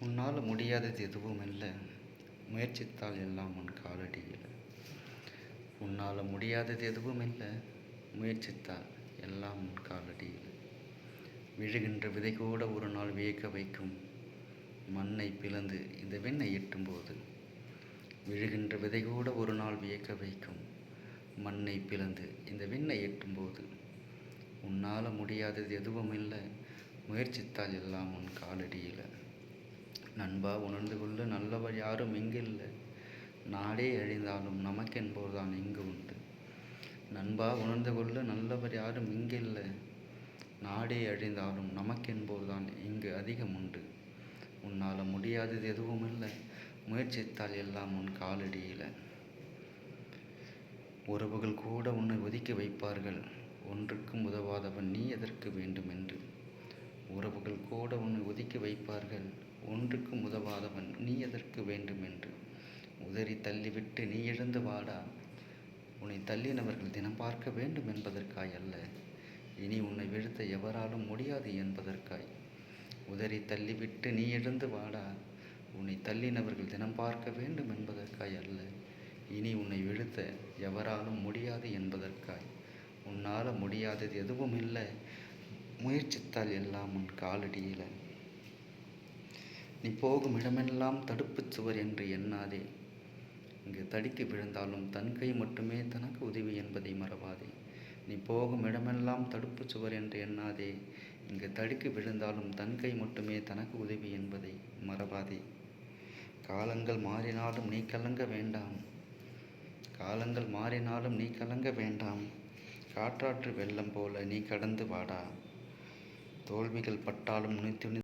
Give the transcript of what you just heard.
உன்னால் முடியாதது எதுவும் இல்லை, முயற்சித்தால் எல்லாம் உன் காலடியில். உன்னால் முடியாதது எதுவும் இல்லை, முயற்சித்தால் எல்லாம் உன் காலடியில். விழுகின்ற விதை கூட ஒரு நாள் வியக்க வைக்கும், மண்ணை பிளந்து இந்த விண்ணை எட்டும்போது. விழுகின்ற விதை கூட ஒரு நாள் வியக்க வைக்கும், மண்ணை பிளந்து இந்த விண்ணை எட்டும்போது. உன்னால் முடியாதது எதுவும் இல்லை, முயற்சித்தால் எல்லாம் உன் காலடியில். நண்பா, உணர்ந்து கொள்ள நல்லவர் யாரும் இங்கில்லை, நாடே அழிந்தாலும் நமக்கென்போர்தான் இங்கு உண்டு. நண்பா, உணர்ந்து கொள்ள நல்லவர் யாரும் இங்கில்லை, நாடே அழிந்தாலும் நமக்கென்போர்தான் இங்கு அதிகம் உண்டு. உன்னால் முடியாதது எதுவும் இல்லை, முயற்சித்தால் எல்லாம் உன் காலடியில். உறவுகள் கூட உன்னை ஒதுக்கி வைப்பார்கள், ஒன்றுக்கும் உதவாதவன் நீ எதற்கு வேண்டும் என்று. உறவுகள் கூட உன்னை ஒதுக்கி வைப்பார்கள், ஒன்றுக்கும் உதவாதவன் நீ எதற்கு வேண்டும் என்று. உதறி தள்ளிவிட்டு நீ எழுந்து வாடா, உன்னை தள்ளினவர்கள் தினம் பார்க்க வேண்டும் என்பதற்காய் அல்ல, இனி உன்னை வீழ்த்த எவராலும் முடியாது என்பதற்காய். உதறி தள்ளிவிட்டு நீ எழுந்து வாடா, உன்னை தள்ளினவர்கள் தினம் பார்க்க வேண்டும் என்பதற்காய் அல்ல, இனி உன்னை வீழ்த்த எவராலும் முடியாது என்பதற்காய். உன்னால் முடியாதது எதுவும் இல்லை, முயற்சித்தால் எல்லாம் உன் காலடியில். நீ போகும் இடமெல்லாம் தடுப்புச் சுவர் என்று எண்ணாதே, இங்கு தடுக்கி விழுந்தாலும் தன் கை மட்டுமே தனக்கு உதவி என்பதை மறவாதே. நீ போகும் இடமெல்லாம் தடுப்புச் சுவர் என்று எண்ணாதே, இங்கு தடுக்கி விழுந்தாலும் தன் கை மட்டுமே தனக்கு உதவி என்பதை மறவாதே. காலங்கள் மாறினாலும் நீ கலங்க வேண்டாம், காலங்கள் மாறினாலும் நீ கலங்க வேண்டாம், காற்றாற்று வெள்ளம் போல நீ கடந்து வாடா. தோல்விகள் பட்டாலும் நீ துணி